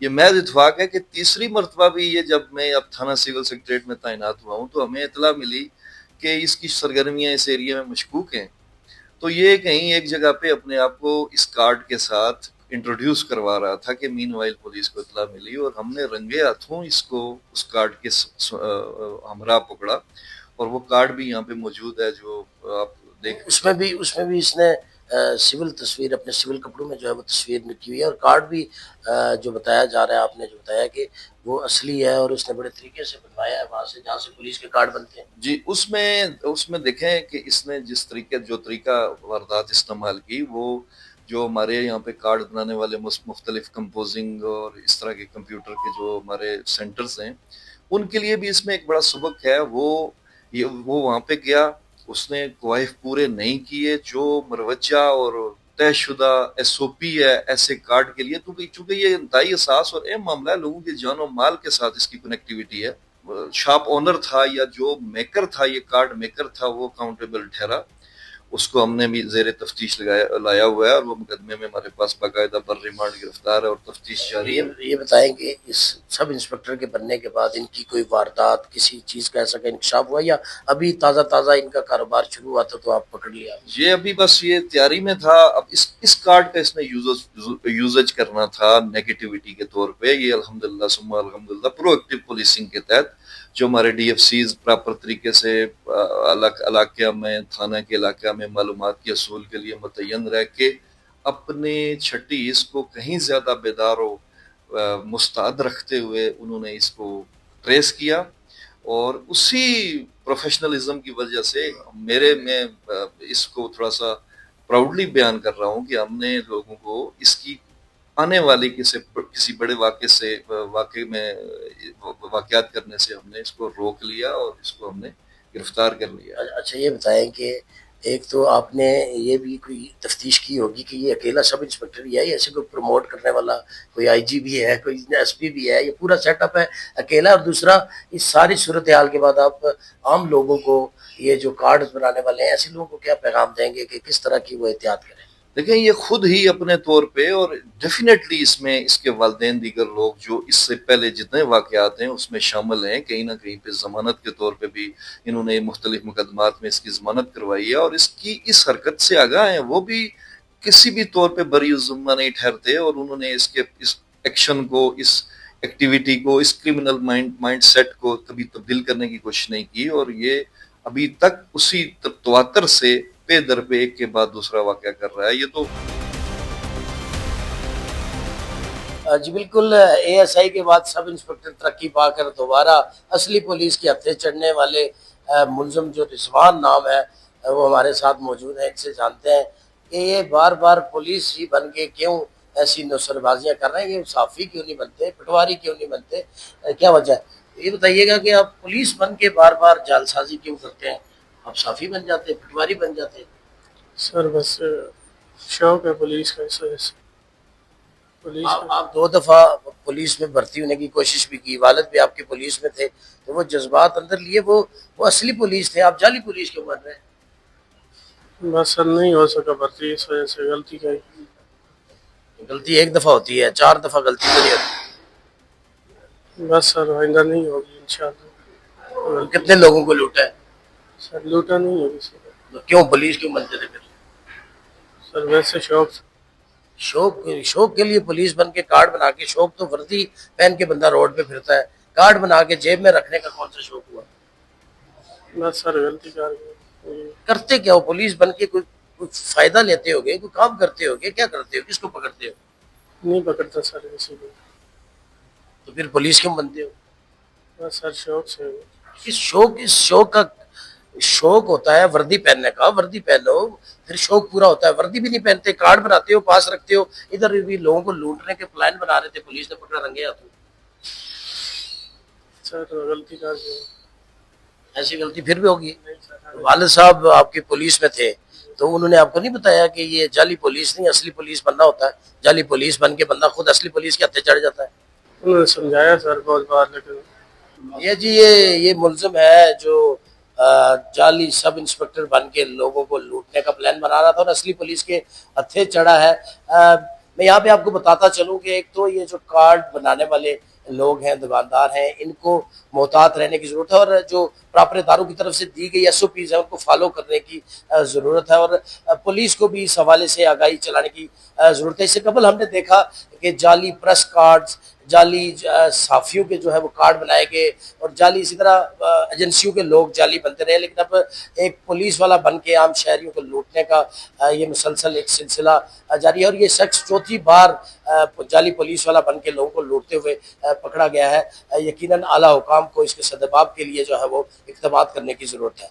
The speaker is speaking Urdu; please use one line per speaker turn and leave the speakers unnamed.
یہ محض اتفاق ہے کہ تیسری مرتبہ بھی یہ جب میں اب تھانہ سول سیکریٹریٹ میں تعینات ہوا ہوں تو ہمیں اطلاع ملی کہ اس کی سرگرمیاں اس ایریا میں مشکوک ہیں. تو یہ کہیں ایک جگہ پہ اپنے آپ کو اس کارڈ کے ساتھ انٹروڈیوس کروا رہا تھا کہ مین وائل پولیس کو اطلاع ملی اور ہم نے رنگے ہاتھوں اس کو اس کارڈ کے ہمراہ پکڑا اور وہ کارڈ بھی یہاں پہ موجود ہے جو آپ دیکھ.
اس میں بھی اس نے سول تصویر اپنے سول کپڑوں میں جو ہے وہ تصویر لکھی ہوئی ہے اور کارڈ بھی جو بتایا جا رہا ہے آپ نے جو بتایا کہ وہ اصلی ہے اور اس نے بڑے طریقے سے بنوایا ہے وہاں سے جہاں سے پولیس کے کارڈ بنتے ہیں.
جی اس میں دیکھیں کہ اس نے جس طریقہ واردات استعمال کی وہ جو ہمارے یہاں پہ کارڈ بنانے والے مختلف کمپوزنگ اور اس طرح کے کمپیوٹر کے جو ہمارے سینٹرز ہیں ان کے لیے بھی اس میں ایک بڑا سبق ہے. وہ وہاں پہ گیا, اس نے کوائف پورے نہیں کیے جو مروجہ اور طے شدہ ایس او پی ہے ایسے کارڈ کے لیے, چونکہ یہ انتہائی حساس اور اہم معاملہ ہے, لوگوں کی جان و مال کے ساتھ اس کی کنیکٹیویٹی ہے. شاپ اونر تھا یا جو میکر تھا, یہ کارڈ میکر تھا, وہ اکاؤنٹیبل ٹھہرا. اس کو ہم نے بھی زیر تفتیش لایا ہوا ہے اور وہ مقدمے میں ہمارے پاس باقاعدہ بر ریمانڈ گرفتار ہے اور تفتیش جاری ہے.
یہ بتائیں کہ اس سب انسپکٹر کے بننے کے بعد ان کی کوئی واردات کسی چیز کا ایسا کا انکشاف ہوا یا ابھی تازہ ان کا کاروبار شروع ہوا تھا تو آپ پکڑ لیا؟
یہ ابھی بس یہ تیاری میں تھا. اب اس کارڈ کا اس نے یوزج کرنا تھا نیگیٹیوٹی کے طور پہ. یہ الحمدللہ ثم الحمدللہ پرو ایکٹیو پولیسنگ کے تحت جو ہمارے ڈی ایف سیز پراپر طریقے سے علاقہ میں تھانہ کے علاقہ میں معلومات کے اصول کے لیے متعین رہ کے اپنے چھٹی اس کو کہیں زیادہ بیدار و مستعد رکھتے ہوئے انہوں نے اس کو ٹریس کیا. اور اسی پروفیشنلزم کی وجہ سے میں اس کو تھوڑا سا پراؤڈلی بیان کر رہا ہوں کہ ہم نے لوگوں کو اس کی آنے والی کسی بڑے واقعات کرنے سے ہم نے اس کو روک لیا اور اس کو ہم نے گرفتار کر لیا.
اچھا یہ بتائیں کہ ایک تو آپ نے یہ بھی کوئی تفتیش کی ہوگی کہ یہ اکیلا سب انسپکٹر ہی ہے یا ایسے کوئی پروموٹ کرنے والا کوئی آئی جی بھی ہے, کوئی ایس پی بھی ہے, یہ پورا سیٹ اپ ہے اکیلا؟ اور دوسرا اس ساری صورتحال کے بعد آپ عام لوگوں کو یہ جو کارڈ بنانے والے ہیں ایسے لوگوں کو کیا پیغام دیں گے کہ کس طرح کی وہ احتیاط کریں؟
دیکھیں یہ خود ہی اپنے طور پہ اور ڈیفینیٹلی اس میں اس کے والدین دیگر لوگ جو اس سے پہلے جتنے واقعات ہیں اس میں شامل ہیں, کہیں نہ کہیں پہ ضمانت کے طور پہ بھی انہوں نے مختلف مقدمات میں اس کی ضمانت کروائی ہے اور اس کی اس حرکت سے آگاہ ہیں. وہ بھی کسی بھی طور پہ بری الذمہ نہیں ٹھہرتے اور انہوں نے اس ایکشن کو, اس ایکٹیویٹی کو, اس کرمنل مائنڈ سیٹ کو کبھی تبدیل کرنے کی کوشش نہیں کی اور یہ ابھی تک اسی تواتر سے پہ در پہ ایک کے بعد دوسرا واقعہ کر رہا ہے. یہ تو
جی بالکل, اے ایس آئی کے بعد سب انسپکٹر ترقی پا کر دوبارہ اصلی پولیس کے ہتھے چڑھنے والے ملزم جو رضوان نام ہے وہ ہمارے ساتھ موجود ہیں. ان سے جانتے ہیں کہ یہ بار بار پولیس ہی بن کے کیوں ایسی نوسر بازیاں کر رہے ہیں, یہ صافی کیوں نہیں بنتے, پٹواری کیوں نہیں بنتے, کیا وجہ ہے؟ یہ بتائیے گا کہ آپ پولیس بن کے بار بار جعل سازی کیوں کرتے ہیں؟ آپ صافی بن جاتے, پٹواری بن جاتے.
سر بس شوق ہے پولیس کا, اس وجہ سے پولیس
آپ 2 دفعہ پولیس میں بھرتی ہونے کی کوشش بھی کی, والد بھی آپ کے پولیس میں تھے, تو وہ جذبات اندر لیے وہ اصلی پولیس تھے, آپ جعلی پولیس کیوں بن رہے ہیں؟
بس سر نہیں ہو سکا بھرتی, اس وجہ سے غلطی کی.
غلطی ایک دفعہ ہوتی ہے, 4 دفعہ غلطی نہیں ہوتی.
بس سر آئندہ نہیں ہوگی انشاءاللہ.
کتنے لوگوں کو لوٹا ہے؟
سر لوٹا نہیں ہوگی سر.
تو کیوں پولیس کیوں بنتے تھے پھر؟
سر ویسے
شوق کے لیے پولیس بن کے کارڈ بنا کے, شوق تو وردی پہن کے بندہ روڈ پہ پھرتا ہے, کارڈ بنا کے جیب میں رکھنے کا کون سا شوق ہوا؟
بس سر غلطی کر
کرتے کیا ہو پولیس بن کے؟ کوئی فائدہ لیتے ہوگے, کوئی کام کرتے ہوگے, کیا کرتے ہو, کس کو پکڑتے ہو؟
نہیں پکڑتا سر کسی کو.
تو پھر پولیس کیوں بنتے ہو؟
بس سر شوق سے.
اس شوق کا شوق ہوتا ہے وردی پہننے کا, وردی پہنو پھر شوق پورا ہوتا ہے. وردی بھی نہیں پہنتے, کارڈ بناتے ہو, پاس رکھتے ہو, ادھر بھی لوگوں کو لوٹنے کے پلان بنا رہے تھے, پولیس نے پکڑا رنگے ہاتھوں.
سر غلطی کر
ایسی غلطی پھر بھی ہوگی. والد صاحب آپ کے پولیس میں تھے تو انہوں نے آپ کو نہیں بتایا کہ یہ جعلی پولیس نہیں اصلی پولیس بننا ہوتا ہے؟ جعلی پولیس بن کے بندہ خود اصلی پولیس کے ہتھے چڑھ جاتا ہے.
انہوں نے سمجھایا سر بہت بار, لیکن
یہ جی یہ ملزم ہے جو جعلی سب انسپکٹر بن کے لوگوں کو لوٹنے کا پلان بنا رہا تھا اور اصلی پولیس کے ہتھے چڑھا ہے. میں یہاں پہ آپ کو بتاتا چلوں کہ ایک تو یہ جو کارڈ بنانے والے لوگ ہیں، دکاندار ہیں، ان کو محتاط رہنے کی ضرورت ہے، اور جو پراپر اداروں کی طرف سے دی گئی ایس او پیز ہیں ان کو فالو کرنے کی ضرورت ہے، اور پولیس کو بھی اس حوالے سے آگاہی چلانے کی ضرورت ہے۔ اس سے قبل ہم نے دیکھا کہ جعلی پریس کارڈز، جعلی صحافیوں کے جو ہے وہ کارڈ بنائے گئے، اور جعلی اسی طرح ایجنسیوں کے لوگ جعلی بنتے رہے، لیکن اب ایک پولیس والا بن کے عام شہریوں کو لوٹنے کا یہ مسلسل ایک سلسلہ جاری ہے، اور یہ شخص چوتھی بار جعلی پولیس والا بن کے لوگوں کو لوٹتے ہوئے پکڑا گیا ہے۔ یقیناً اعلیٰ حکام کو اس کے سدباب کے لیے جو ہے وہ اقدامات کرنے کی ضرورت ہے۔